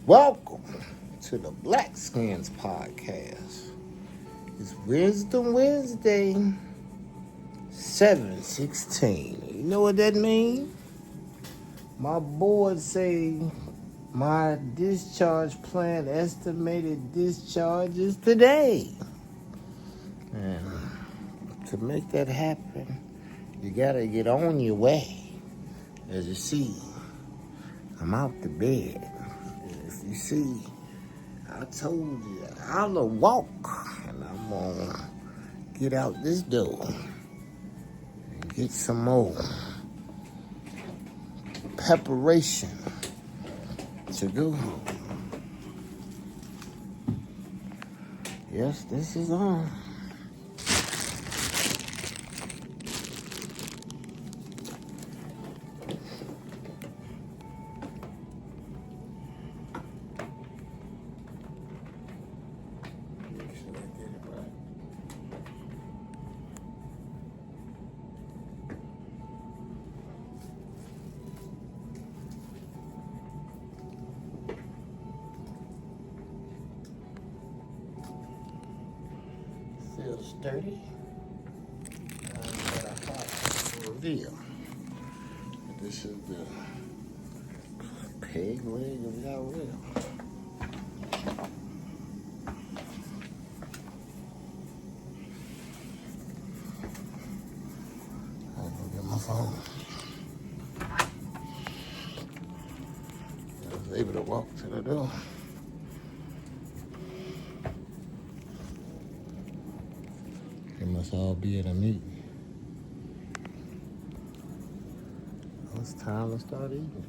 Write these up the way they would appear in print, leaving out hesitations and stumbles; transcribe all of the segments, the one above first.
Welcome to the Blackskins podcast. It's Wisdom Wednesday, 7/16. You know what that means? My board say my discharge plan estimated discharge is today. And to make that happen, you gotta get on your way. As you see, I'm out the bed. If you see, I told you I'll walk, and I'm gonna get out this door and get some more preparation to go home. Yes, this is on. Feels sturdy. But I thought reveal. This is the peg leg of YAHReal. I'm gonna get my phone. I was able to walk to the door. They must all be at a meeting. It's time to start eating.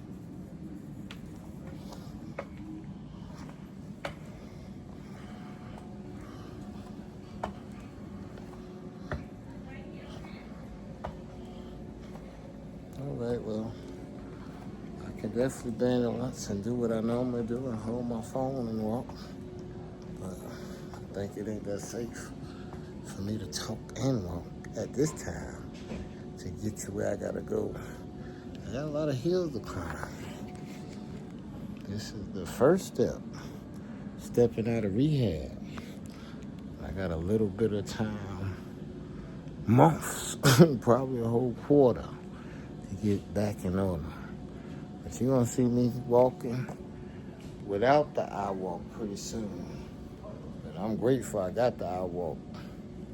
All right, well, I can definitely bend it once and do what I normally do and hold my phone and walk. But I think it ain't that safe for me to talk and walk at this time to get to where I gotta go. I got a lot of hills to climb. This is the first step, stepping out of rehab. I got a little bit of time, months, probably a whole quarter to get back in order. But you're gonna see me walking without the eye walk pretty soon. But I'm grateful I got the eye walk.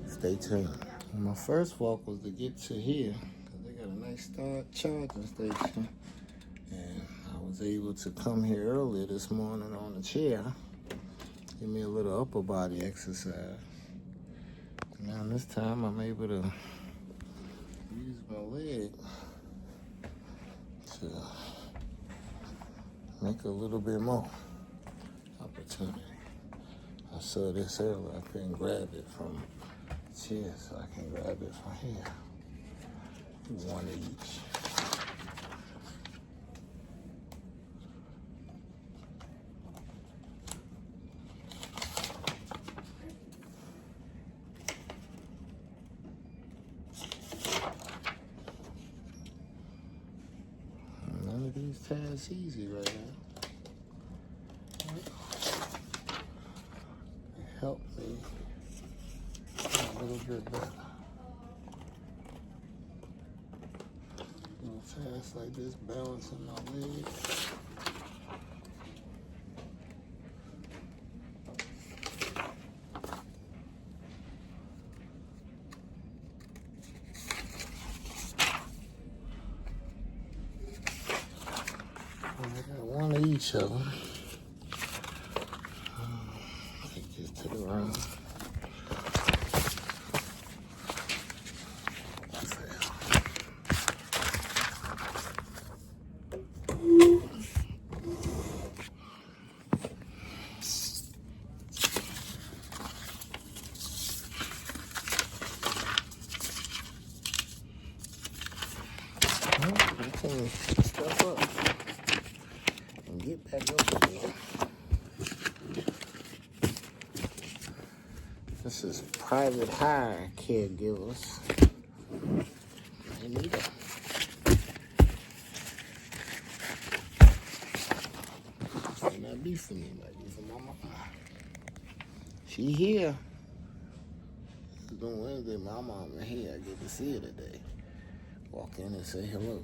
Stay tuned. My first walk was to get to here, because they got a nice charging station. And I was able to come here earlier this morning on the chair, give me a little upper body exercise. Now this time I'm able to use my leg to make a little bit more opportunity. I saw this earlier, I couldn't grab it from the chair, so I can grab it from here. One each. None of these tasks easy right now. It helped me a little bit better. Little tasks like this, balancing my legs. I got one of each of them. Take this to the room. Okay, step up and get back over there. This is private hire caregivers. They need them. be for me. Might be for my mama. She here. It's on Wednesday. My mama here. I get to see her today. Walk in and say hello.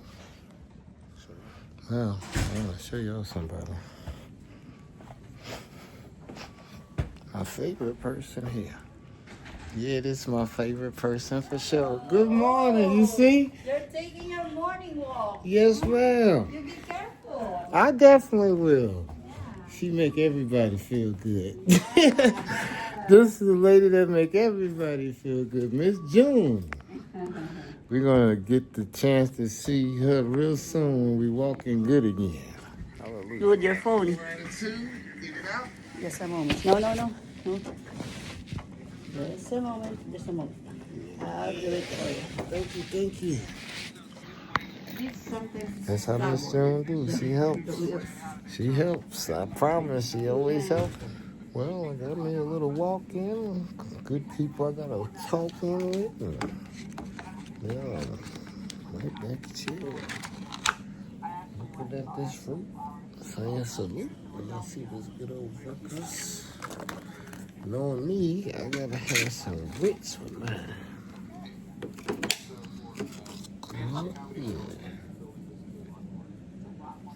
So, now, I'm going to show y'all somebody. My favorite person here. Yeah, this is my favorite person for sure. Good morning, you see? You're taking your morning walk. Yes, ma'am. You be careful. I definitely will. Yeah. She make everybody feel good. This is the lady that make everybody feel good, Miss June. We're going to get the chance to see her real soon when we walking good again. Hallelujah. Do with your phone. Get it out. Just a moment. No. Just a moment. I'll do it for you. Thank you. That's how Miss June do. She helps. I promise. She always helps. Well, I got me a little walk in. Good people I got to talk in with. And, yeah, right back chill. Looking at this fruit. Saying salute. And I see those good old workers. Knowing me, I gotta have some grits with mine. Yeah.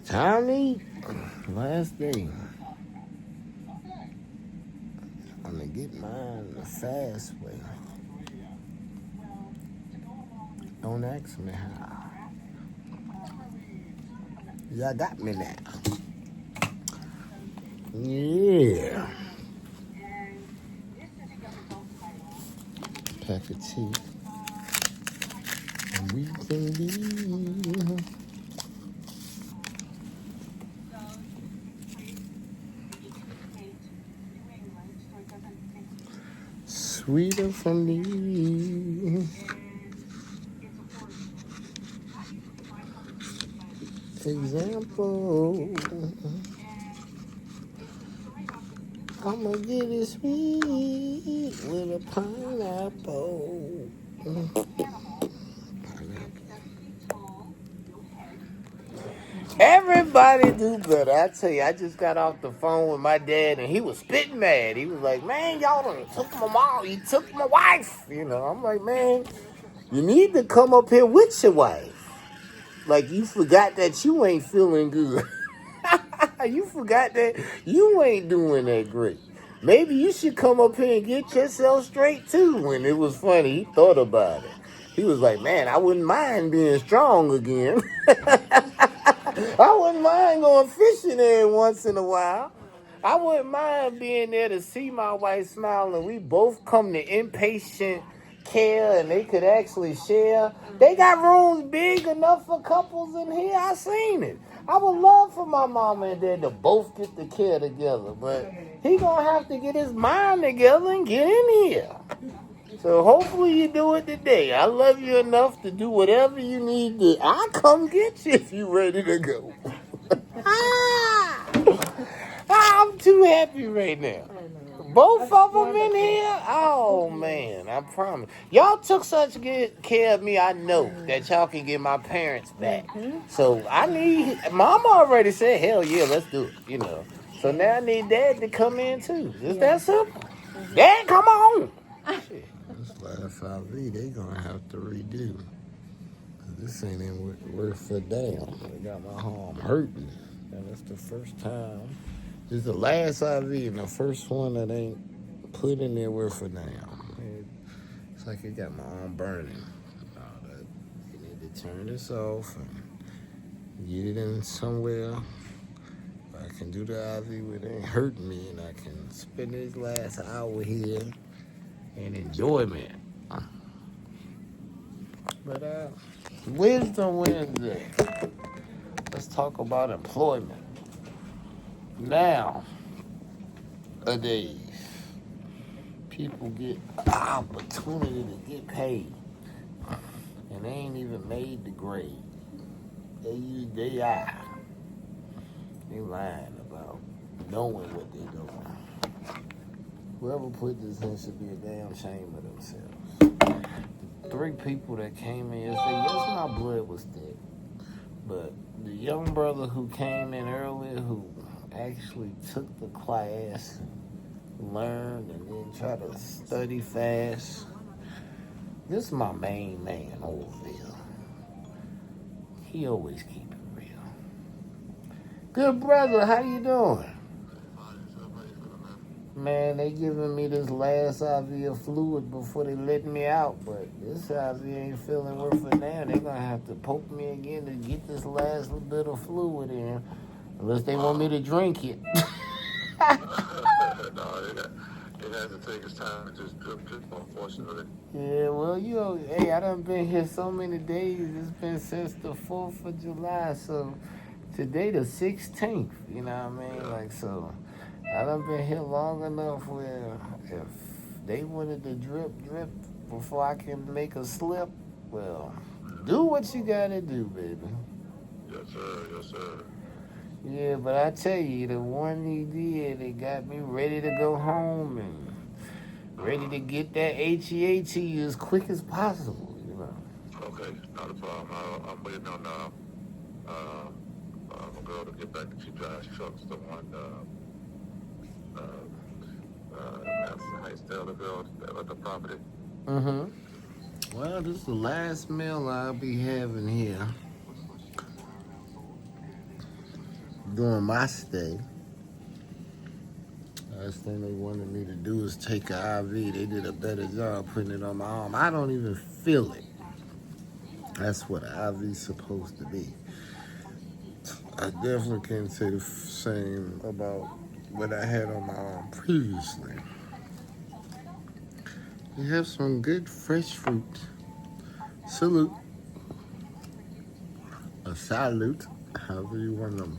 Time to eat. Last day. I'm gonna get mine the fast way. Don't ask me how. Y'all got me now. Yeah. Pack of tea. And we can be sweeter from me. Example. I'ma get it sweet with a pineapple. Everybody do better. I tell you, I just got off the phone with my dad and he was spitting mad. He was like, man, y'all done took my mom, you took my wife. You know, I'm like, man, you need to come up here with your wife. Like you forgot that you ain't feeling good. You forgot that you ain't doing that great. Maybe you should come up here and get yourself straight too. When it was funny, he thought about it. He was like, man, I wouldn't mind being strong again. I wouldn't mind going fishing there once in a while. I wouldn't mind being there to see my wife smile and we both come to inpatient care and they could actually share. They got rooms big enough for couples in here. I seen it. I would love for my mama and dad to both get the care together, but he gonna have to get his mind together and get in here. So hopefully you do it today. I love you enough to do whatever you need to. I'll come get you if you ready to go. I'm too happy right now. Both of them in here? Oh, man, I promise. Y'all took such good care of me, I know that y'all can get my parents back. So I need, Mama already said, hell yeah, let's do it, you know. So now I need Dad to come in too. Just that simple. Dad, come on. Shit. This last IV, they gonna have to redo. This ain't even worth a damn. They got my arm hurting. And it's the first time. This is the last IV and the first one that ain't put in there worth a damn. It's like it got my arm burning. You need to turn this off and get it in somewhere. I can do the IV where it ain't hurting me and I can spend this last hour here and enjoyment. But Wisdom Wednesday. Let's talk about employment. Nowadays, people get an opportunity to get paid, and they ain't even made the grade. They use AI. They lying about knowing what they're doing. Whoever put this in should be a damn shame of themselves. 3 people that came in yesterday, yes, my blood was thick, but the young brother who came in earlier, who actually took the class, learned, and then try to study fast. This is my main man over there. He always keep it real. Good brother, how you doing? Man, they giving me this last IV of fluid before they let me out, but this IV ain't feeling worth it now. They gonna have to poke me again to get this last little bit of fluid in, unless they want me to drink it. No, it has to take its time to just drip, unfortunately. Yeah, well, hey, I done been here so many days. It's been since the 4th of July, so today the 16th, you know what I mean? Like, so I done been here long enough where if they wanted to drip before I can make a slip, well, do what you gotta do, baby. Yes, sir. Yes, sir. Yeah, but I tell you, the one he did, it got me ready to go home and ready to get that HEAT as quick as possible, you know. Okay, not a problem. I'm waiting on my girl to get back. She drives trucks. The one, how you spell the girl at the property? Mm-hmm. Well, this is the last meal I'll be having here during my stay. Last thing they wanted me to do is take an IV. They did a better job putting it on my arm. I don't even feel it. That's what an IV's supposed to be. I definitely can't say the same about what I had on my arm previously. We have some good fresh fruit. Salute. A salute, however you want to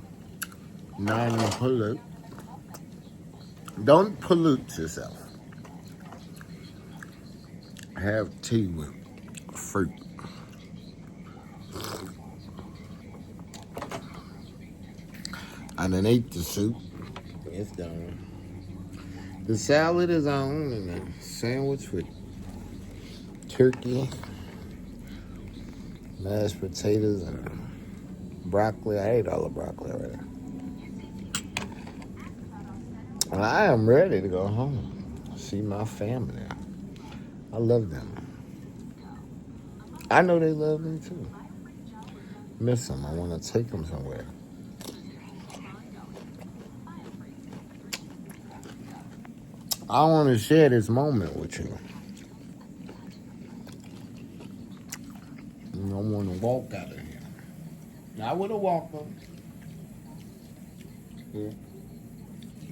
non-pollute. Don't pollute yourself. Have tea with fruit. I done ate the soup. It's gone. The salad is on, and a sandwich with turkey, mashed potatoes, and broccoli. I ate all the broccoli already. I am ready to go home. See my family. I love them. I know they love me too. Miss them. I want to take them somewhere. I want to share this moment with you. I want to walk out of here. Not with a walker.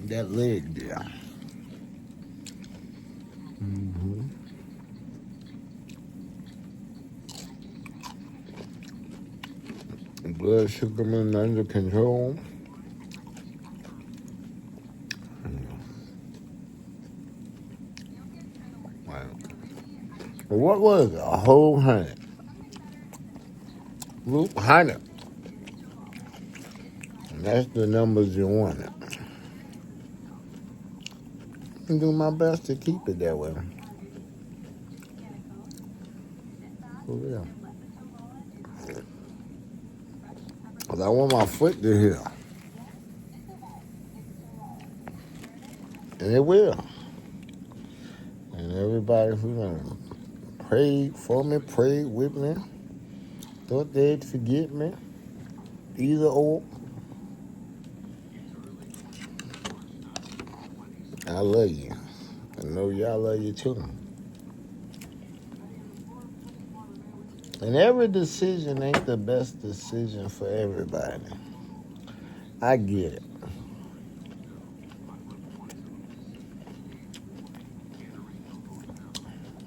That leg there. Mm-hmm. Blood sugar been under control. Wow. What was it? A whole 100. Loop 100. And that's the numbers you wanted. I'm doing my best to keep it that way. For real. Because I want my foot to heal. And it will. And everybody who prayed for me, prayed with me, thought they'd forget me. Either or. I love you. I know y'all love you too. And every decision ain't the best decision for everybody. I get it.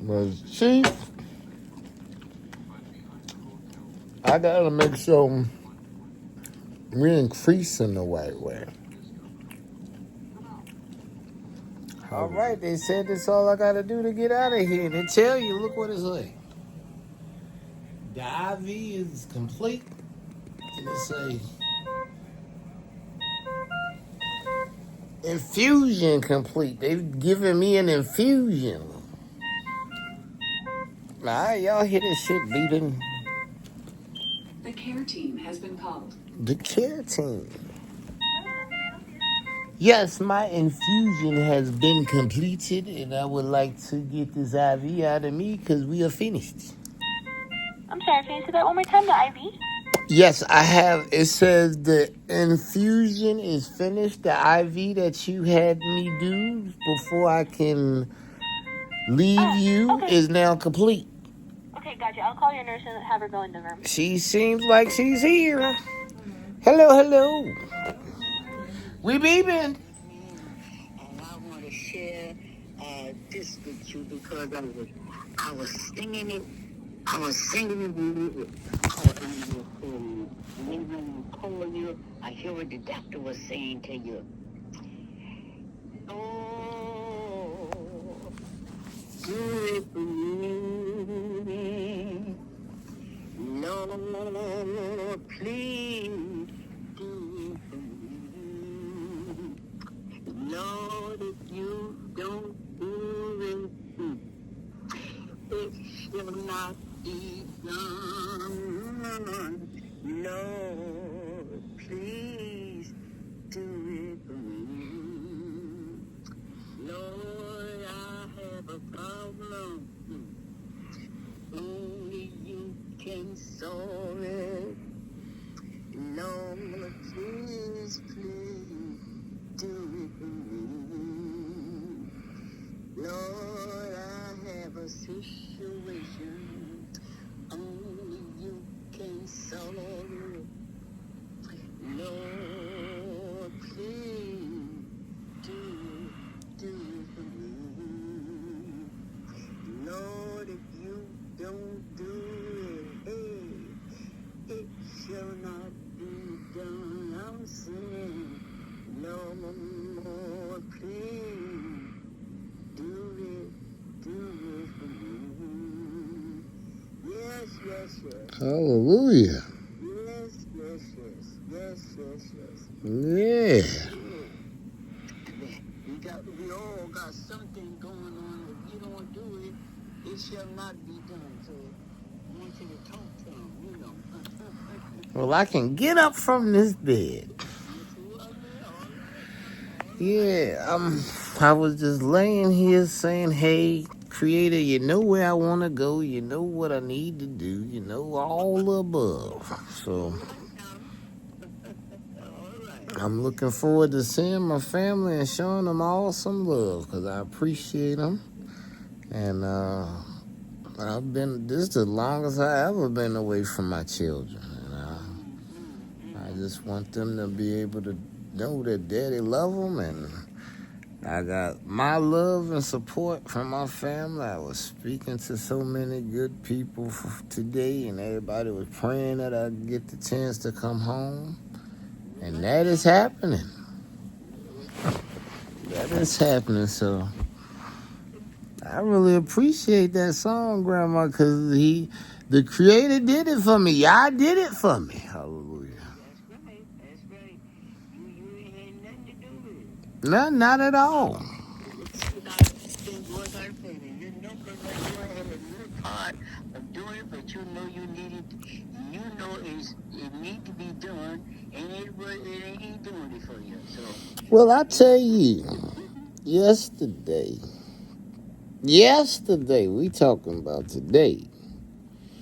But Chief, I gotta make sure we're increasing the right way. All right, they said that's all I gotta do to get out of here. They tell you, look what it's like. The IV is complete, and it's a infusion complete. They've given me an infusion. Nah, y'all hear this shit beating? The care team has been called. The care team. Yes, my infusion has been completed, and I would like to get this IV out of me because we are finished. I'm sorry, can you say that one more time, the IV? Yes, I have. It says the infusion is finished. The IV that you had me do before I can leave you Okay. is now complete. Okay, gotcha. I'll call your nurse and have her go in the room. She seems like she's here. Hello, hello. We beeping. And I want to share this with you because I was singing it. I was singing it when you call you. I hear what the doctor was saying to you. Oh, do it for me. Lord, please do it for me. Lord, if you don't do it, it shall not be done. Lord, please do it for me. Lord, I have a problem. Only you can solve it. Lord, please, please do it for me. Lord, I have a situation. Only you can solve it. Lord, please do it for me. Lord, if you don't do it, hey, it shall not be done. I'm saying, Lord, please do it for me. Yes, yes, yes. Hallelujah. Yes, yes, yes. Yes, yes, yes. Yeah. We all got something going on. If you don't do it, it shall not be done. So I want you to talk to him, you know. Well, I can get up from this bed. Yeah, I was just laying here saying, hey, Creator, you know where I want to go. You know what I need to do. You know all the above. So I'm looking forward to seeing my family and showing them all some love because I appreciate them. And this is the longest I ever been away from my children. And I just want them to be able to know that Daddy love them, and I got my love and support from my family. I was speaking to so many good people today, and everybody was praying that I get the chance to come home. And that is happening. That is happening. So I really appreciate that song, Grandma, because the Creator did it for me. Y'all did it for me. Hallelujah. That's right. You ain't nothing to do with it. No, not at all. You know, because you had a little part of doing it, but you know you needed, you know it need to be done, and it ain't doing it for you. So. Well, I tell you, yesterday, we talking about today.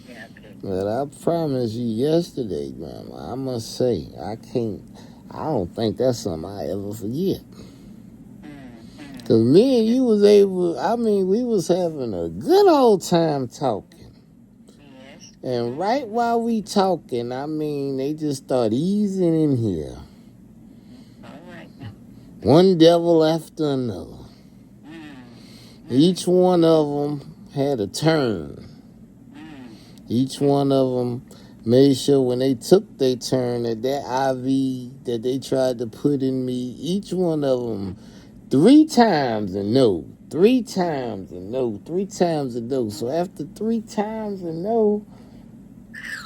Yeah, okay. But I promise you, yesterday, Grandma, I must say, I don't think that's something I ever forget. Because me and you we was having a good old time talking. Yes. And right while we talking, they just start easing in here. All right. One devil after another. Each one of them had a turn. Each one of them made sure when they took their turn that IV that they tried to put in me, each one of them 3 times and no, 3 times and no, 3 times and no. So after 3 times and no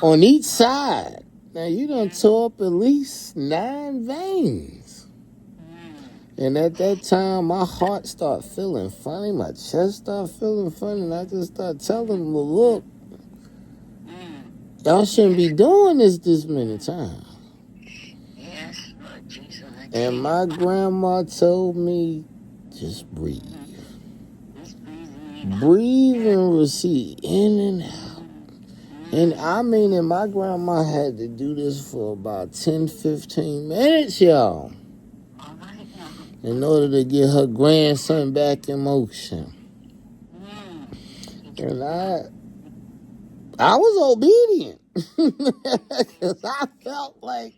on each side, now you done tore up at least 9 veins. And at that time, my heart started feeling funny, my chest started feeling funny, and I just started telling them, well, look, y'all shouldn't be doing this many times. Yes, Lord Jesus, I And my grandma told me, just breathe. Just breathe. Breathe and receive in and out. And I mean, and my grandma had to do this for about 10, 15 minutes, y'all, All right now. in order to get her grandson back in motion. And I was obedient. Because I felt like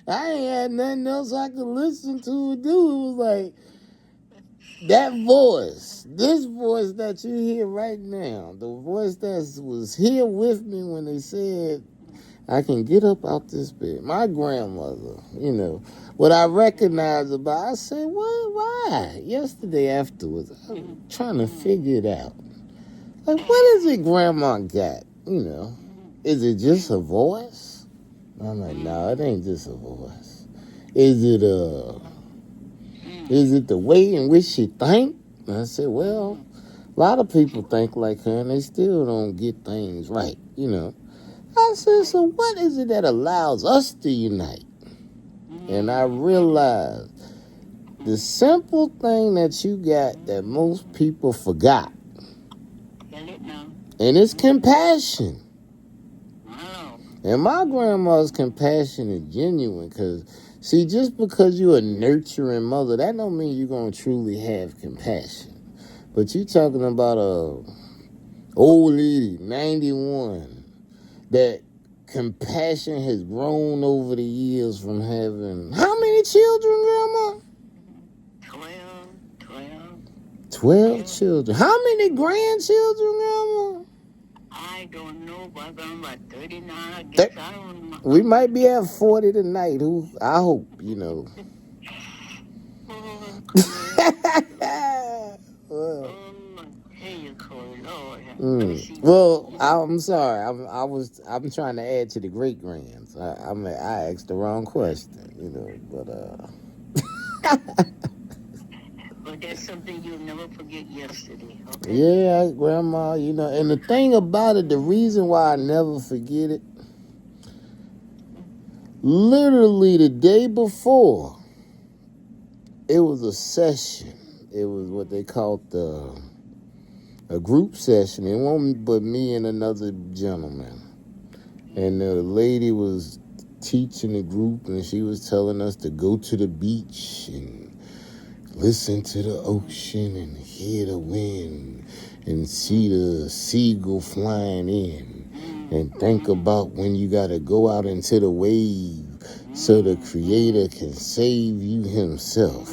I ain't had nothing else I could listen to or do. It was like, that voice, this voice that you hear right now, the voice that was here with me when they said, I can get up out this bed. My grandmother, you know, what I recognized about, I said, what, why? Yesterday afterwards, I was trying to figure it out. Like, what is it grandma got, you know? Is it just a voice? I'm like, no, it ain't just a voice. Is it the way in which she think? And I said, well, a lot of people think like her and they still don't get things right, you know. I said, so what is it that allows us to unite? And I realized the simple thing that you got that most people forgot, and it's compassion. Wow. And my grandma's compassion is genuine because, see, just because you're a nurturing mother, that don't mean you're going to truly have compassion. But you talking about a old lady, 91, that compassion has grown over the years from having, how many children, Grandma? 12 children. How many grandchildren, Grandma? I don't know, but I'm about 39. I guess I don't know. We might be at 40 tonight. Who I hope, you know. Well, I'm sorry. I'm trying to add to the great grands. I asked the wrong question, you know. But that's something you'll never forget yesterday. Okay? Yeah, Grandma, you know. And the thing about it, the reason why I never forget it, literally the day before, it was a session. It was what they called a group session. It wasn't but me and another gentleman. And the lady was teaching the group, and she was telling us to go to the beach and listen to the ocean and hear the wind and see the seagull flying in and think about when you got to go out into the wave so the Creator can save you himself,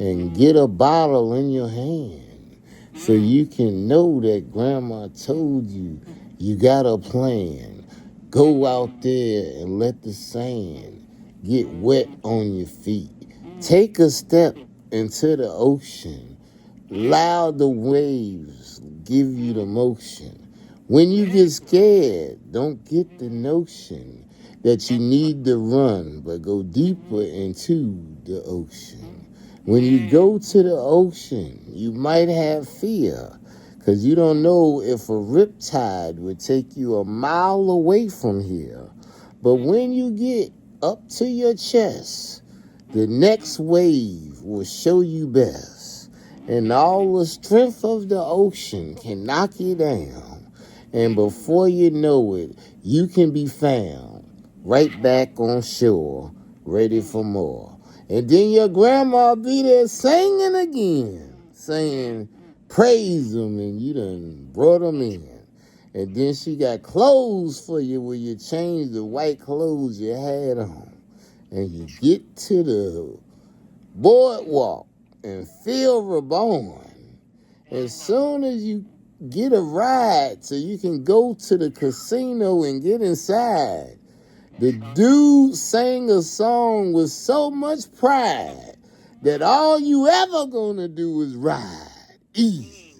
and get a bottle in your hand so you can know that Grandma told you you got a plan. Go out there and let the sand get wet on your feet. Take a step into the ocean. Allow the waves give you the motion. When you get scared, don't get the notion that you need to run, but go deeper into the ocean. When you go to the ocean, you might have fear, because you don't know if a riptide would take you a mile away from here. But when you get up to your chest, the next wave will show you best. And all the strength of the ocean can knock you down. And before you know it, you can be found right back on shore, ready for more. And then your grandma be there singing again, saying, praise them, and you done brought them in. And then she got clothes for you where you change the white clothes you had on. And you get to the boardwalk and feel reborn. As soon as you get a ride so you can go to the casino and get inside, the dude sang a song with so much pride that all you ever gonna do is ride easy.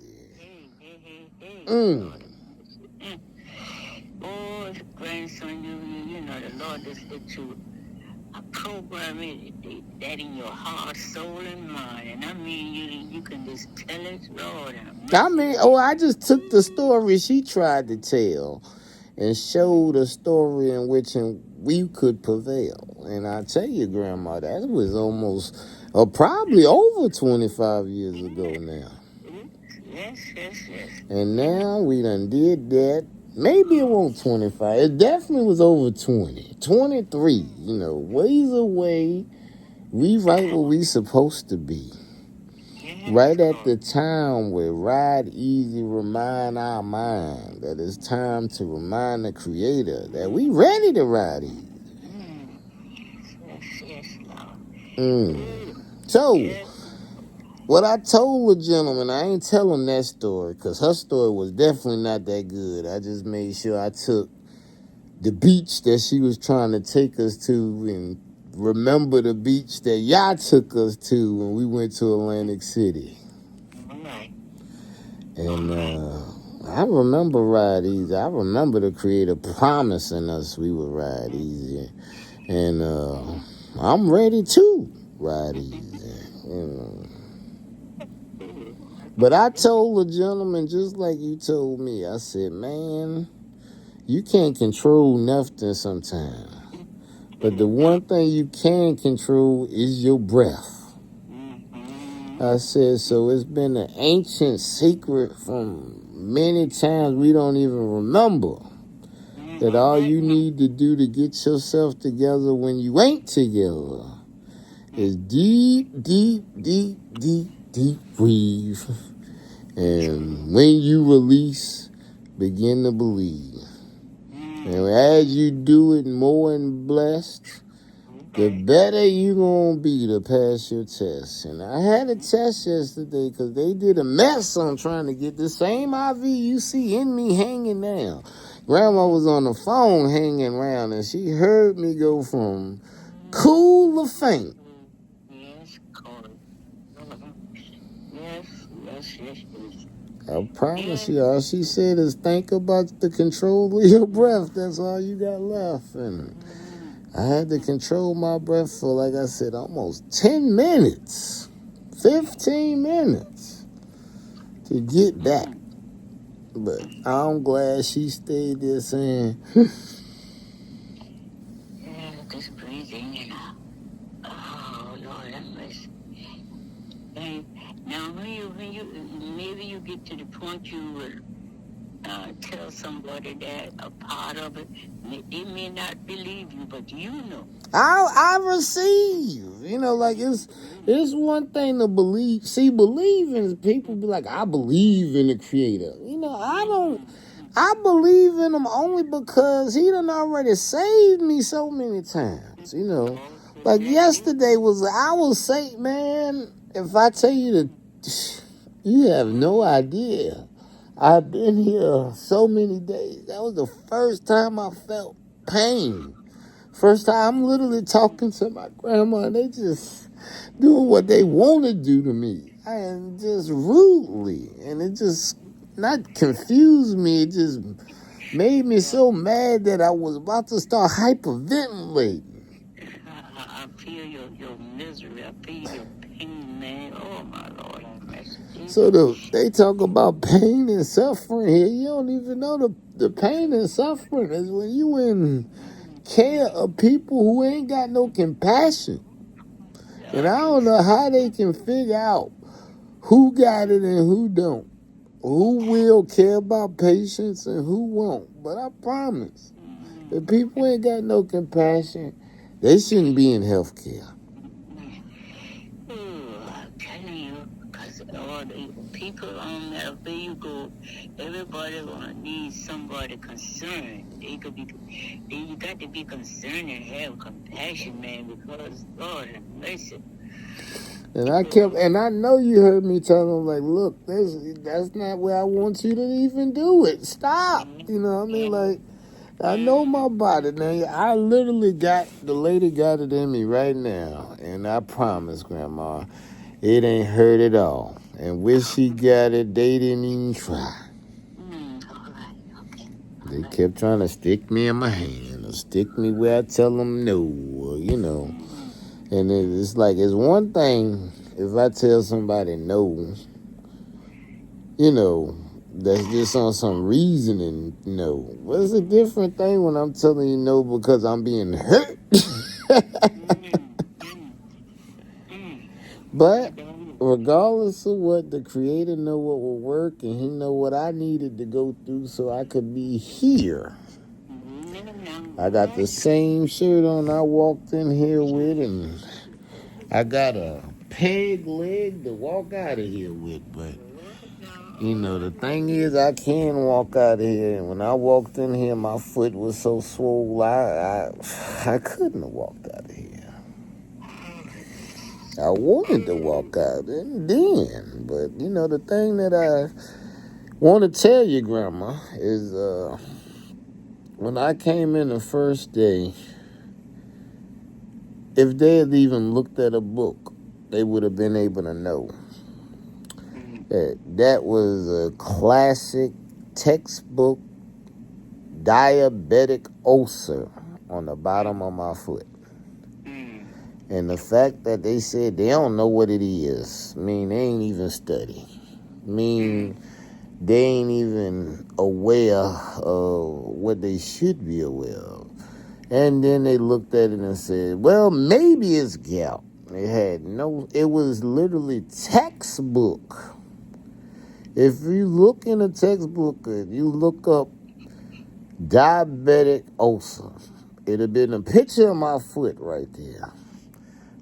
Oh, grandson, you know, the Lord just let you program that in your heart, soul, and mind. And I mean, you can just tell it, Lord. I just took the story she tried to tell, and showed a story in which we could prevail. And I tell you, Grandma, that was almost, probably over 25 years ago now. Yes. And now we done did that. Maybe it wasn't 25. It definitely was over 20. 23, ways away. We right where we supposed to be. Right at the time where Ride Easy remind our mind that it's time to remind the Creator that we ready to ride easy. Yes, Lord. So, what I told the gentleman, I ain't telling that story because her story was definitely not that good. I just made sure I took the beach that she was trying to take us to and remember the beach that y'all took us to when we went to Atlantic City. And I remember Ride Easy. I remember the Creator promising us we would ride easy. And I'm ready to ride easy. But I told the gentleman, just like you told me, I said, man, you can't control nothing sometimes. But the one thing you can control is your breath. I said, so it's been an ancient secret from many times we don't even remember that all you need to do to get yourself together when you ain't together is deep breathe. And when you release, begin to believe. And as you do it more and blessed, the better you gonna be to pass your test. And I had a test yesterday because they did a mess on trying to get the same IV you see in me hanging down. Grandma was on the phone hanging around and she heard me go from cool to faint. Yes, God. Yes. I promise you, all she said is think about the control of your breath. That's all you got left. And I had to control my breath for, like I said, almost 10 minutes, 15 minutes to get back. But I'm glad she stayed there saying, Just breathing, oh, Lord, have mercy. Now, when you, maybe you get to the point you would tell somebody that a part of it, they may not believe you, but you know. I receive. Like it's one thing to believe. See, believing, people be like, I believe in the Creator. I don't. I believe in him only because he done already saved me so many times. Like yesterday I was saying, man, if I tell you that, you have no idea. I've been here so many days. That was the first time I felt pain. First time I'm literally talking to my grandma and they just doing what they want to do to me. And just rudely. And it just not confused me. It just made me so mad that I was about to start hyperventilating. I feel your misery. I feel your pain, man. Oh, my Lord. So they talk about pain and suffering here. You don't even know the pain and suffering is when you in care of people who ain't got no compassion. And I don't know how they can figure out who got it and who don't. Who will care about patients and who won't. But I promise, if people ain't got no compassion, they shouldn't be in healthcare. I'm telling you, because all the people on that, where you go, everybody gonna need somebody concerned. You got to be concerned and have compassion, man, because Lord have mercy. And I know you heard me tell them, like, look, that's not where I want you to even do it. Stop. You know what I mean? Like, I know my body now. I literally the lady got it in me right now. And I promise, Grandma, it ain't hurt at all. And when she got it, they didn't even try. All right, okay. They kept trying to stick me in my hand or stick me where I tell them no, or. And it's like, it's one thing if I tell somebody no, that's just on some reasoning no. What's a different thing when I'm telling you no because I'm being hurt? But regardless of what, the creator know what will work, and he know what I needed to go through so I could be here. I got the same shirt on I walked in here with, and I got a peg leg to walk out of here with, but you know, the thing is, I can walk out of here. And when I walked in here, my foot was so swole, I couldn't have walked out of here. I wanted to walk out and then, but you know, the thing that I want to tell you, Grandma, is when I came in the first day, if they had even looked at a book, they would have been able to know that was a classic textbook diabetic ulcer on the bottom of my foot. And the fact that they said they don't know what it is, I mean, they ain't even study. I mean, they ain't even aware of what they should be aware of. And then they looked at it and said, well, maybe it's gout. It was literally textbook. If you look in a textbook, you look up diabetic ulcer, it'd have been a picture of my foot right there.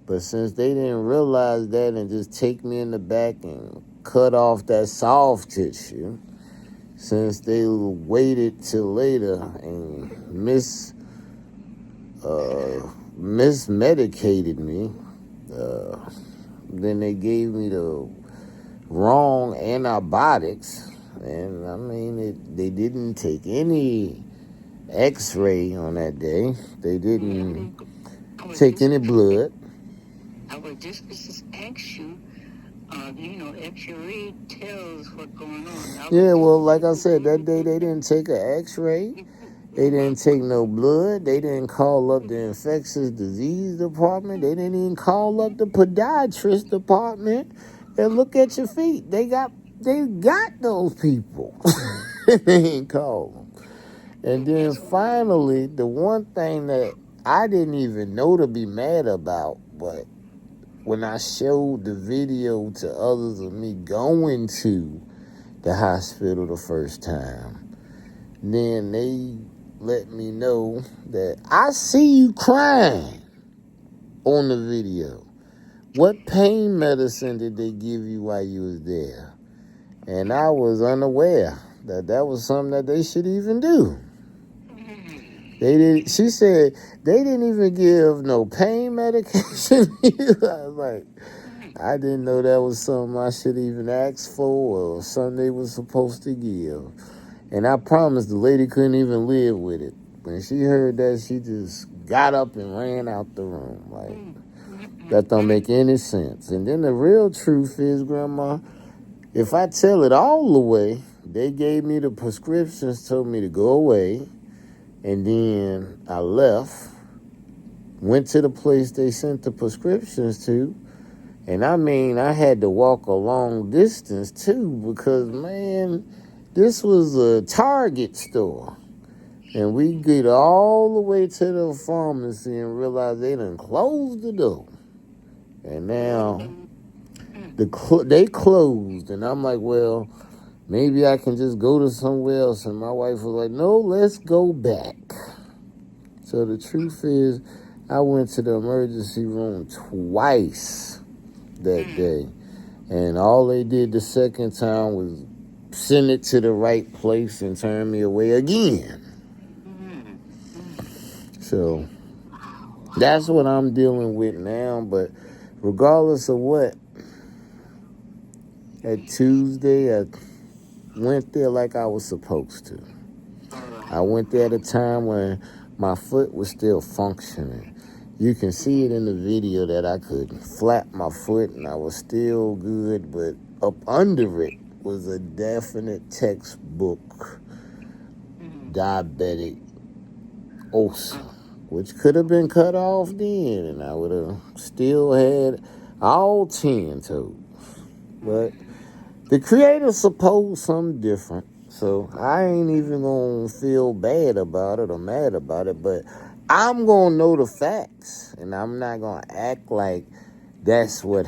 But since they didn't realize that and just take me in the back and cut off that soft tissue, since they waited till later and mismedicated me, then they gave me the wrong antibiotics. And I mean, they didn't take any x-ray on that day. They didn't take any blood. I would just ask you, x-ray tells what's going on. Yeah, well, like I said, that day they didn't take an x-ray. They didn't take no blood. They didn't call up the infectious disease department. They didn't even call up the podiatrist department and look at your feet. They got those people. They ain't called them. And then finally, the one thing that I didn't even know to be mad about, but when I showed the video to others of me going to the hospital the first time, then they let me know that I see you crying on the video. What pain medicine did they give you while you was there? And I was unaware that was something that they should even do. She said they didn't even give no pain medication. I was like, I didn't know that was something I should even ask for or something they was supposed to give. And I promised the lady couldn't even live with it. When she heard that, she just got up and ran out the room. Like, that don't make any sense. And then the real truth is, Grandma, if I tell it all the way, they gave me the prescriptions, told me to go away. And then I left, went to the place they sent the prescriptions to. And I mean, I had to walk a long distance too because, man, this was a Target store. And we get all the way to the pharmacy and realize they done closed the door. And now they closed. And I'm like, well, maybe I can just go to somewhere else. And my wife was like, no, let's go back. So the truth is, I went to the emergency room twice that day. And all they did the second time was send it to the right place and turn me away again. So that's what I'm dealing with now. But regardless of what, at Tuesday, I went there like I was supposed to. I went there at a time when my foot was still functioning. You can see it in the video that I could flap my foot and I was still good, but up under it was a definite textbook diabetic ulcer, which could have been cut off then, and I would have still had all 10 toes. But The creator supposed something different. So I ain't even gonna feel bad about it or mad about it, but I'm gonna know the facts and I'm not gonna act like that's what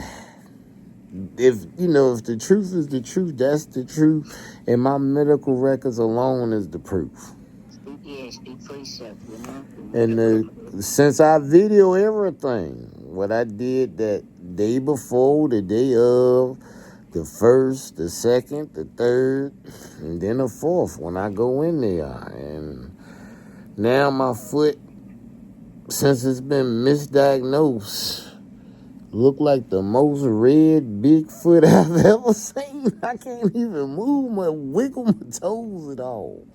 if the truth is the truth, that's the truth, and my medical records alone is the proof. Speak for yourself, you know. And since I video everything, what I did that day before, the day of, the first, the second, the third, and then the fourth when I go in there. And now my foot, since it's been misdiagnosed, look like the most red Bigfoot I've ever seen. I can't even wiggle my toes at all.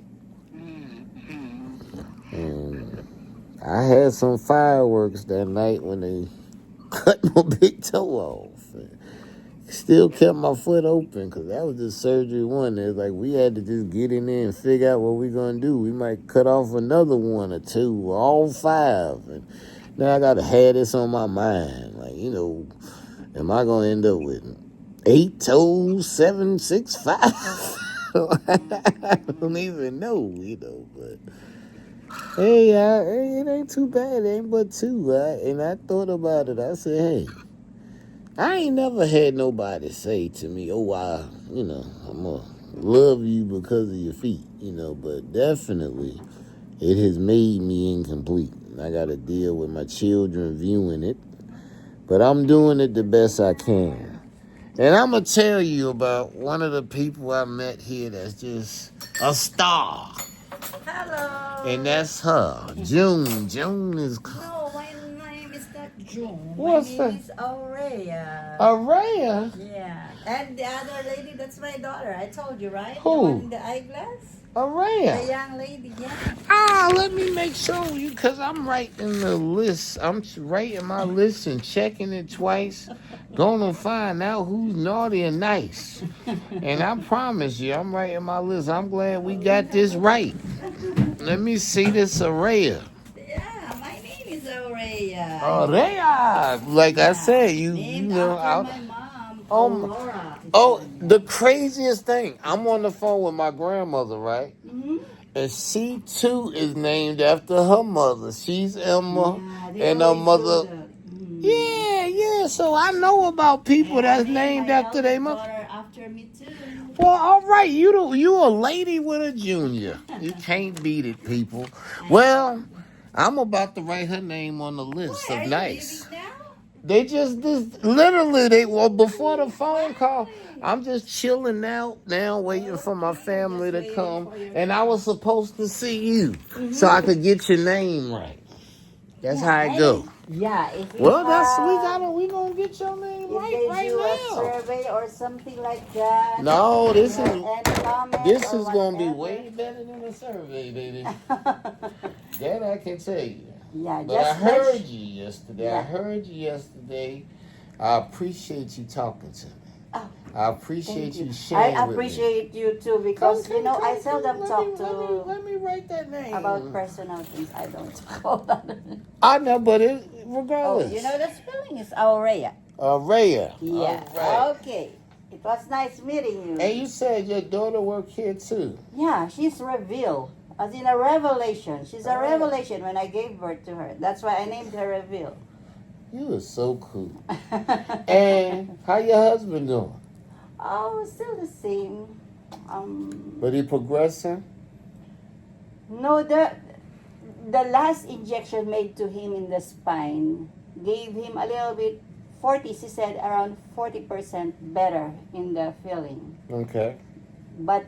And I had some fireworks that night when they cut my big toe off. Still kept my foot open because that was just surgery one. It's like we had to just get in there and figure out what we're going to do. We might cut off another one or two, or all five. And now I got to have this on my mind. Like, am I going to end up with 8 toes, 7, 6, 5? I don't even know, but hey, it ain't too bad. It ain't but 2. And I thought about it. I said, hey, I ain't never had nobody say to me, oh, I'm going to love you because of your feet, but definitely it has made me incomplete. I got to deal with my children viewing it, but I'm doing it the best I can. And I'm going to tell you about one of the people I met here that's just a star. Hello. And that's her, June. June is... No, my name is not June. What's my that? name is Aurea. Araya? Yeah. And the other lady, that's my daughter. I told you, right? Who? The one in the eyeglass? Araya. The young lady, yeah. Let me make sure because I'm writing the list. I'm writing my list and checking it twice. Gonna find out who's naughty and nice. And I promise you, I'm writing my list. I'm glad we got this right. Let me see this Araya. Yeah, my name is Aurea. Araya. Like I said, you Named know. after my mom, Oh, Aurora. the craziest thing. I'm on the phone with my grandmother, right? Mm-hmm. And she too is named after her mother. She's Emma, Yeah, they and her always mother. do that. Mm. Yeah. So I know about people And I that's named my after their eldest mother. daughter after me too. Well, all right. You a lady with a junior. You can't beat it, people. Well, I'm about to write her name on the list Why, of are you nice. leaving now? They just literally before the phone call. I'm just chilling out now, waiting for my family to come, and I was supposed to see you so I could get your name right. That's how it go. Yeah, if we Well, we gonna get your name if right they do a now. survey or something like that. No, this This is gonna be way better than a survey, baby. That I can tell you. Yeah, But I heard you yesterday. I appreciate you talking to me. Oh, I appreciate you sharing I with me. appreciate you too because I seldom talk Let me write that name. about personal things. I don't talk about that. I know, but Oh, regardless. you know the spelling is Aurea. Rhea. Yeah. All right. Okay. It was nice meeting you. And you said your daughter worked here too. Yeah, she's revealed. As in a revelation. She's a All right. revelation when I gave birth to her. That's why I named her Reveal. You are so cool. And how your husband doing? Oh, still the same. But he progressing? No, the last injection made to him in the spine gave him a little bit 40. She said around 40% better in the feeling. Okay. But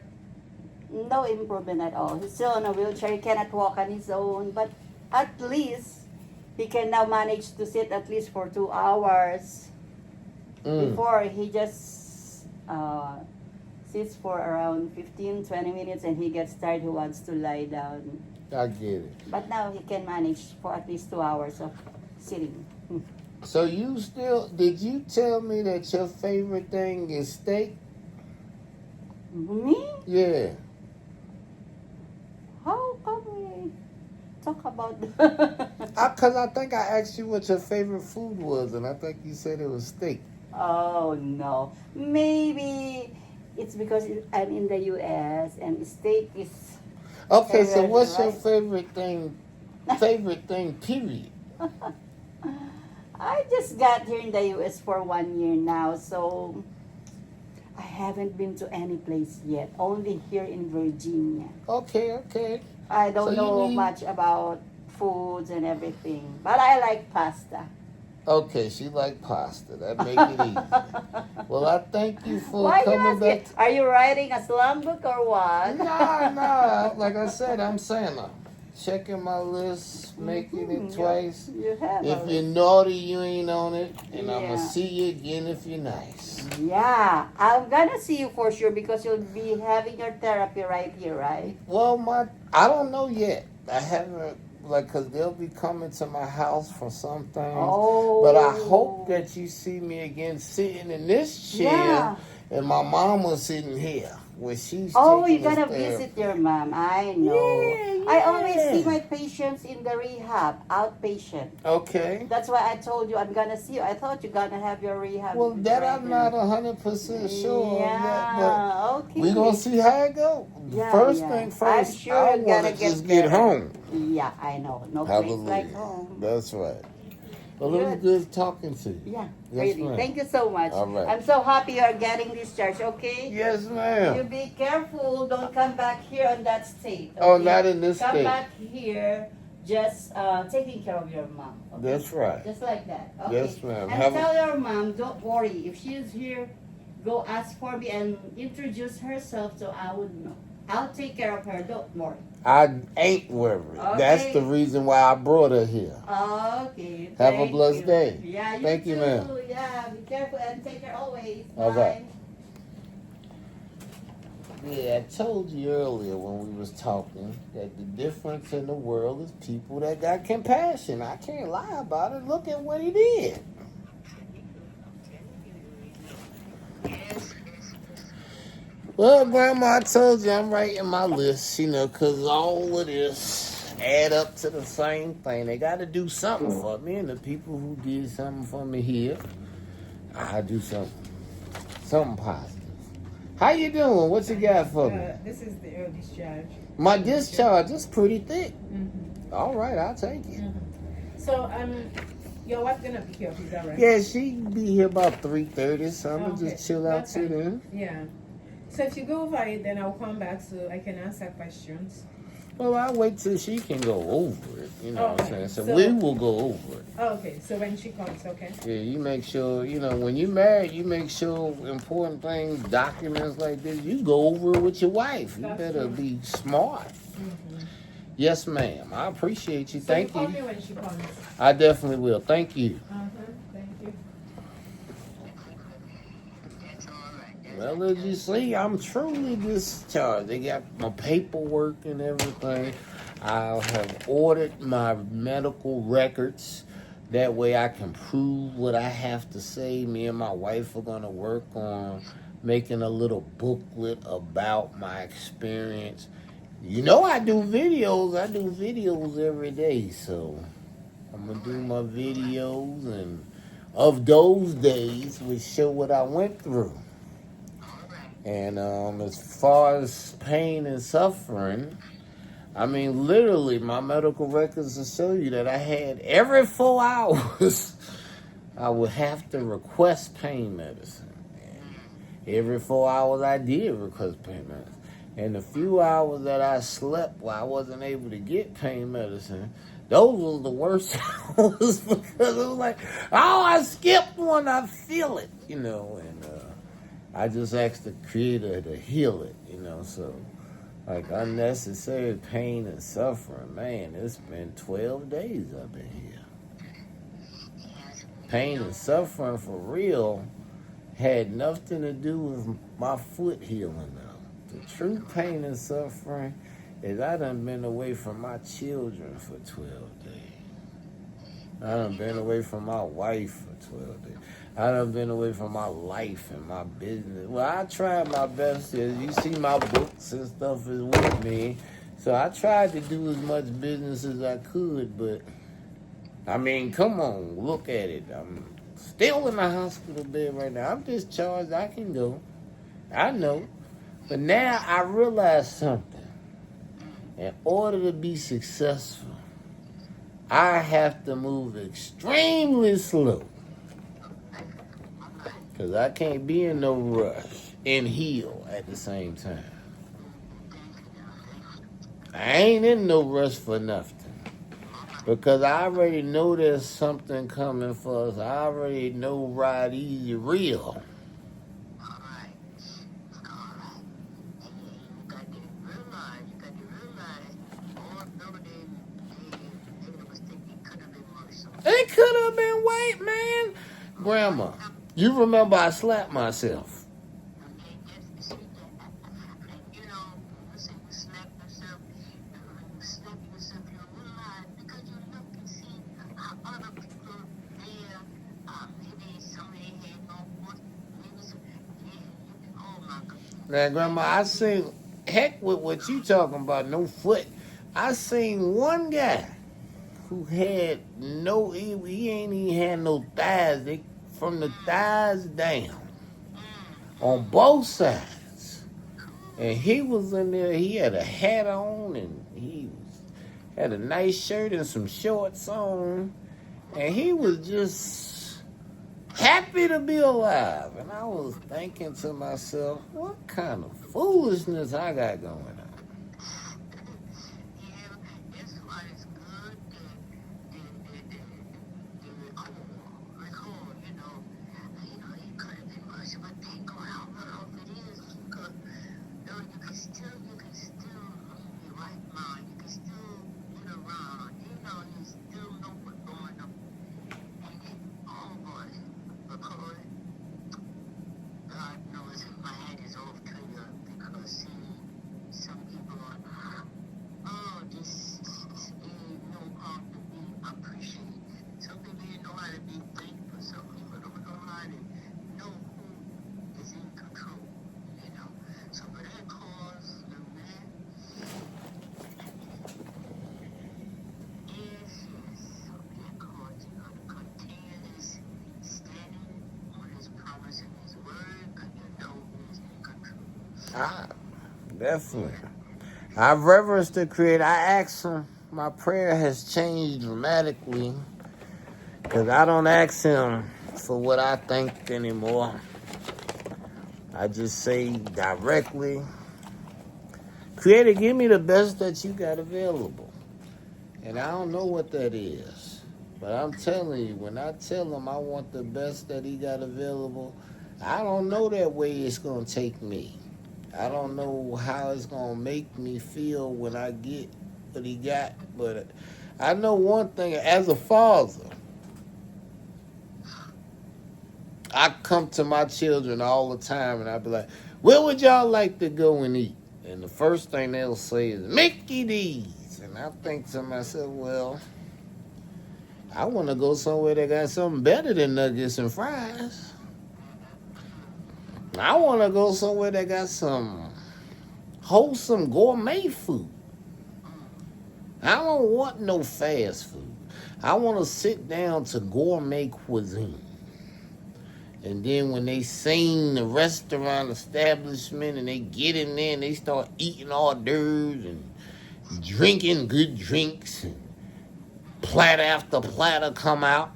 no improvement at all. He's still on a wheelchair. He cannot walk on his own. But at least he can now manage to sit at least for 2 hours. Before he just sits for around 15-20 minutes and he gets tired. He wants to lie down. I get it. But now he can manage for at least 2 hours of sitting. So did you tell me that your favorite thing is steak? Me? Yeah. How come we talk about that? Because I think I asked you what your favorite food was, and I think you said it was steak. Oh, no. Maybe It's because I'm in the U.S. and state is Okay, so area, what's your right? favorite thing? Favorite thing, period. I just got here in the U.S. for 1 year now, so I haven't been to any place yet. Only here in Virginia. Okay. I So don't you know need. much about foods and everything, but I like pasta. Okay, she like pasta. That make it easy. Well, I thank you for Why you coming asking? back. Are you writing a slam book or what? Nah. Like I said, I'm Santa. Checking my list, making it twice. You have If a you're list. naughty, you ain't on it. And I'm going to Yeah. see you again if you're nice. Yeah, I'm gonna see you for sure because you'll be having your therapy right here, right? Well, I don't know yet. I haven't, like, because they'll be coming to my house for some things. Oh. But I hope that you see me again sitting in this chair Yeah. and my mama sitting here when she's Oh, taking you're this gonna therapy. visit your mom. I know. Yeah. I always see my patients in the rehab, outpatient. Okay. That's why I told you I'm gonna see you. I thought you're gonna have your rehab. Well, that right I'm not here. 100% sure of that, but Yeah, okay. we're going to see how it goes. Yeah, First yeah. thing I'm first, sure I you're want gonna to just get get better. home. Yeah, I know. No place Hallelujah. like home. That's right. Well, it was Good. good talking to you. Yeah, Yes, really. ma'am. Thank you so much. All right. I'm so happy you're getting discharged, okay? Yes, You ma'am. be careful. Don't come back here on that state. Okay? Oh, not in this come state. back here just taking care of your mom. Okay? That's right. Just like that. Okay? Yes, ma'am. And tell your mom, don't worry. If she's here, go ask for me and introduce herself so I would know. I'll take care of her. Don't worry. I ain't worried. Okay. That's the reason why I brought her here. Okay. Have a thank blessed you. day. Yeah, you Thank too. you, ma'am. Yeah, be careful and take care always. All Bye. right. Yeah, I told you earlier when we was talking that the difference in the world is people that got compassion. I can't lie about it. Look at what he did. Well, Grandma, I told you I'm writing my list, because all of this add up to the same thing. They got to do something for me, and the people who did something for me here, I do something positive. How you doing? What you got for me? This is the early discharge. My discharge is pretty thick. Mm-hmm. All right, I'll take it. So, your wife's gonna be here, is that right? Yeah, she be here about 3:30, so I'm gonna Okay, just chill out that's till fine. then. Yeah. So if you go over it, then I'll come back so I can answer questions. Well, I'll wait till she can go over it. You know what I'm Okay, saying? So so- we will go over it. Oh, okay. So when she comes, okay. Yeah, you make sure, when you're married, you make sure important things, documents like this, you go over it with your wife. You That's better true. be smart. Mm-hmm. Yes, ma'am. I appreciate you. So Thank you call you. me when she comes. I definitely will. Thank you. Thank you. That's all right. Well, as you see, I'm truly discharged. They got my paperwork and everything. I have ordered my medical records. That way I can prove what I have to say. Me and my wife are going to work on making a little booklet about my experience. I do videos. I do videos every day. So I'm going to do my videos and of those days, which show what I went through. And as far as pain and suffering, I mean, literally, my medical records will show you that I had every 4 hours, I would have to request pain medicine. And every 4 hours, I did request pain medicine. And the few hours that I slept while I wasn't able to get pain medicine, those were the worst hours because it was like, oh, I skipped one, I feel it, and I just asked the Creator to heal it, so like unnecessary pain and suffering, man, it's been 12 days I've been here. Pain and suffering for real had nothing to do with my foot healing though. The true pain and suffering is I done been away from my children for 12 days. I done been away from my wife for 12 days. I done been away from my life and my business. Well, I tried my best. You see my books and stuff is with me. So I tried to do as much business as I could, but I mean, come on, look at it. I'm still in the hospital bed right now. I'm discharged. I can go. I know. But now I realize something. In order to be successful, I have to move extremely slow. Because I can't be in no rush and heal at the same time. I ain't in no rush for nothing. Because I already know there's something coming for us. I already know Ride Easy Real. It could have been white, man. Grandma, you remember I slapped myself. Now, Grandma, I seen, heck with what you talking about, no foot. I seen one guy who had no, he ain't even had no thighs. They, from the thighs down, on both sides. And he was in there, he had a hat on, and he had a nice shirt and some shorts on. And he was just happy to be alive. And I was thinking to myself, what kind of foolishness I got going on? Definitely. I reverence the Creator. I ask Him. My prayer has changed dramatically because I don't ask Him for what I think anymore. I just say directly, Creator, give me the best that you got available. And I don't know what that is. But I'm telling you, when I tell Him I want the best that He got available, I don't know that way it's going to take me. I don't know how it's going to make me feel when I get what He got. But I know one thing, as a father, I come to my children all the time and I be like, where would y'all like to go and eat? And the first thing they'll say is, Mickey D's. And I think to myself, well, I want to go somewhere that got something better than nuggets and fries. I want to go somewhere that got some wholesome gourmet food. I don't want no fast food. I want to sit down to gourmet cuisine. And then when they sing the restaurant establishment and they get in there and they start eating hors d'oeuvres and drinking good drinks and platter after platter come out,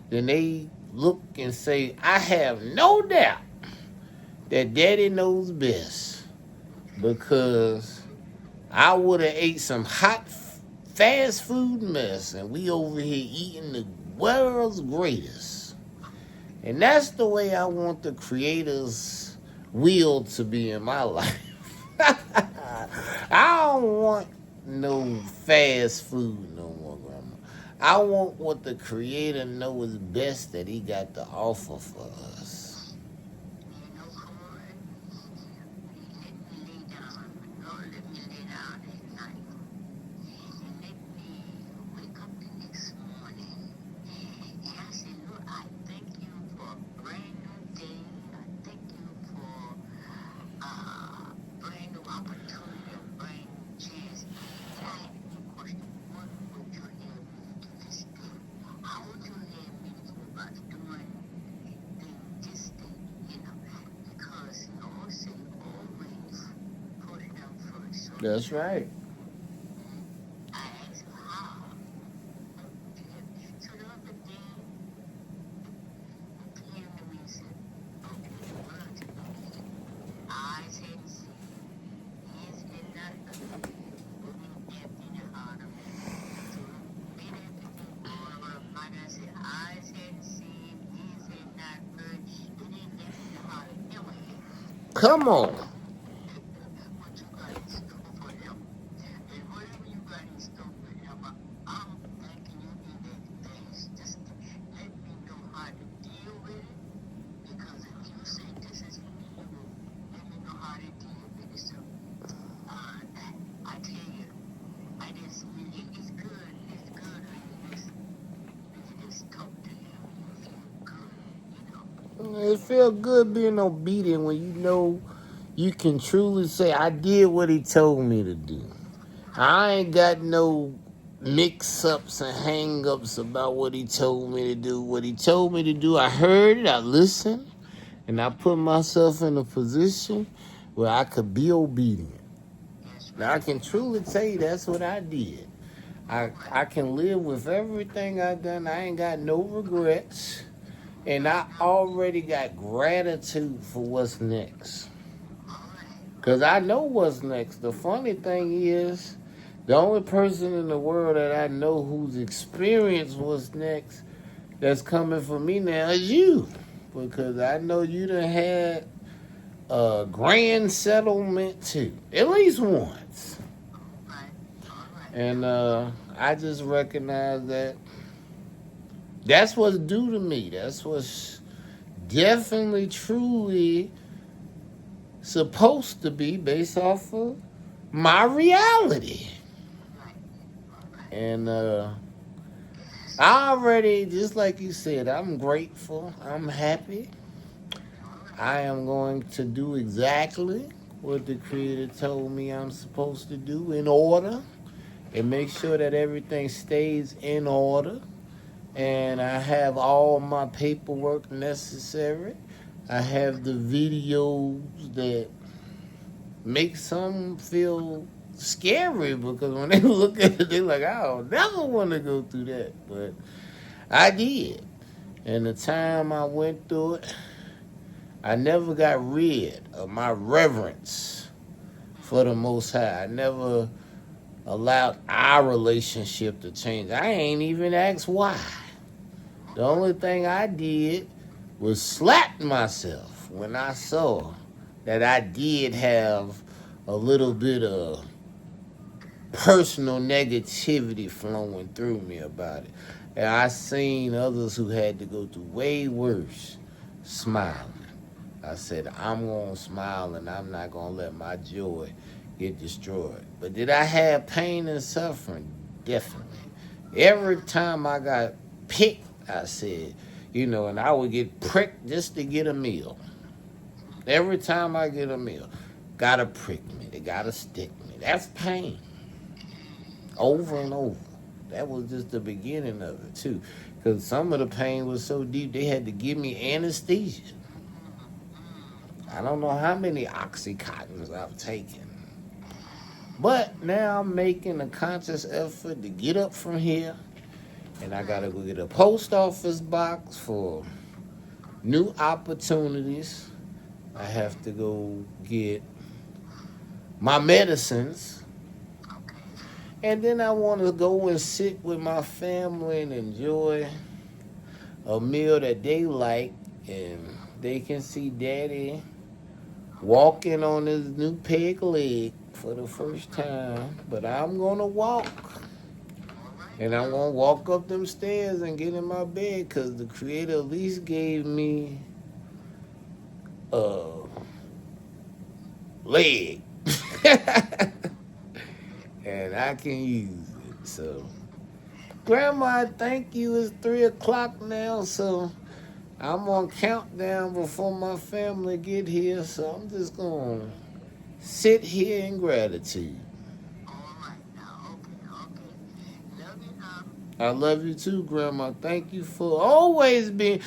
then they look and say, I have no doubt that Daddy knows best, because I would have ate some hot fast food mess and we over here eating the world's greatest. And that's the way I want the Creator's will to be in my life. I don't want no fast food no more, Grandma. I want what the Creator knows is best that He got to offer for us. That's right. I asked him how. So the other day, he came to me and said, okay, well, eyes hadn't seen, ears did not hear, but we deaf in the heart of it. So many people going around my God said, eyes hadn't seen, ears had not heard, but they deaf in the heart of never had. Come on. What you got in store for them? And whatever you got in store for them, I'm thanking you in advance. Just let me know how to deal with it. Because if you say this is for me, you will let me know how to deal with it. So, I tell you, it's good. It's good when you just talk to him. You feel good, you know. It feels good being obedient when you know you can truly say, I did what he told me to do. I ain't got no mix-ups and hang-ups about what he told me to do. What he told me to do, I heard it, I listened, and I put myself in a position where I could be obedient. Now, I can truly tell you that's what I did. I can live with everything I done. I ain't got no regrets. And I already got gratitude for what's next. Because I know what's next. The funny thing is, the only person in the world that I know who's experienced what's next that's coming for me now is you. Because I know you done had a grand settlement too. At least once. And I just recognize that that's what's due to me. That's what's definitely, truly supposed to be based off of my reality. And I already, just like you said, I'm grateful. I'm happy. I am going to do exactly what the Creator told me I'm supposed to do in order and make sure that everything stays in order. And I have all my paperwork necessary. I have the videos that make some feel scary because when they look at it, they're like, I don't never want to go through that. But I did. And the time I went through it, I never got rid of my reverence for the Most High. I never allowed our relationship to change. I ain't even asked why. The only thing I did was slap myself when I saw that I did have a little bit of personal negativity flowing through me about it. And I seen others who had to go through way worse smiling. I said, I'm going to smile and I'm not going to let my joy get destroyed. But did I have pain and suffering? Definitely. Every time I got picked, I said, and I would get pricked just to get a meal. Every time I get a meal, gotta prick me, they gotta stick me. That's pain. Over and over. That was just the beginning of it, too. Because some of the pain was so deep, they had to give me anesthesia. I don't know how many Oxycontins I've taken. But now I'm making a conscious effort to get up from here. And I gotta go get a post office box for new opportunities. I have to go get my medicines. And then I want to go and sit with my family and enjoy a meal that they like. And they can see Daddy walking on his new peg leg for the first time. But I'm going to walk. And I'm going to walk up them stairs and get in my bed because the Creator at least gave me a leg. And I can use it. So, Grandma, thank you. It's 3 o'clock now, so I'm on countdown before my family get here. So I'm just going to sit here in gratitude. I love you too, Grandma. Thank you for always being,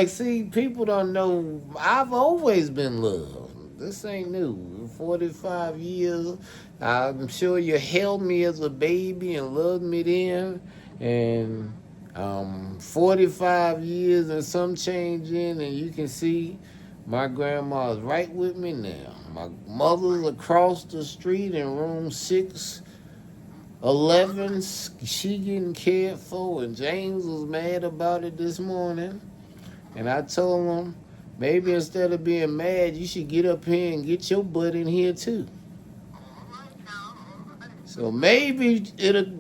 see, people don't know, I've always been loved. This ain't new. 45 years. I'm sure you held me as a baby and loved me then. And 45 years and some change in, and you can see my grandma's right with me now. My mother's across the street in room 611. She getting cared for, and James was mad about it this morning. And I told him, maybe instead of being mad, you should get up here and get your butt in here too. So maybe it'll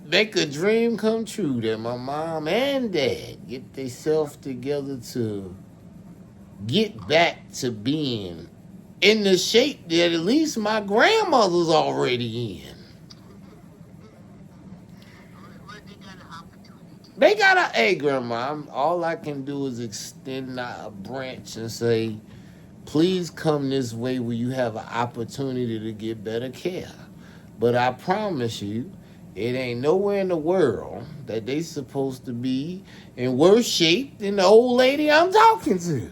make a dream come true that my mom and dad get themselves together to get back to being in the shape that at least my grandmother's already in. They got a, hey, Grandma, all I can do is extend a branch and say, please come this way where you have an opportunity to get better care. But I promise you, it ain't nowhere in the world that they supposed to be in worse shape than the old lady I'm talking to.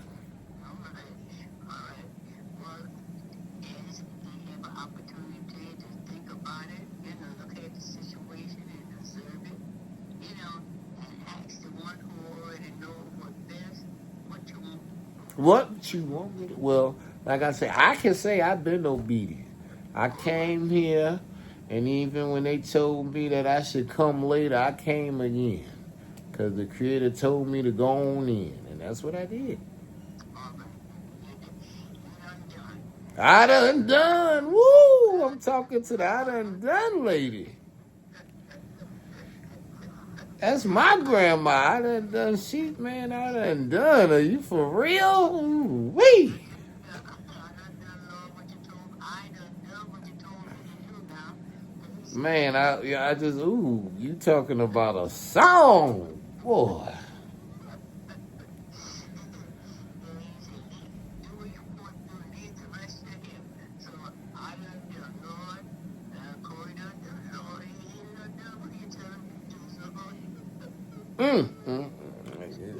What you want me to? Well, like I say, I can say I've been obedient. I came here, and even when they told me that I should come later, I came again. Because the Creator told me to go on in, and that's what I did. I done. Woo! I'm talking to the I done lady. That's my grandma. I done shit, man. I done. Are you for real? Wee! Man, I just, you talking about a song, boy.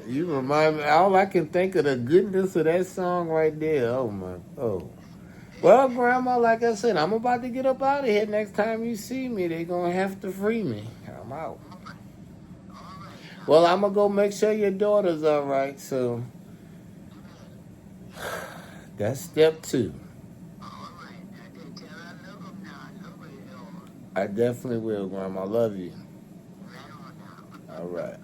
You remind me, all I can think of the goodness of that song right there. Oh. Well, Grandma, like I said, I'm about to get up out of here. Next time you see me, they're going to have to free me. I'm out. Well, I'm going to go make sure your daughter's all right. So that's step 2. I definitely will, Grandma. I love you. All right.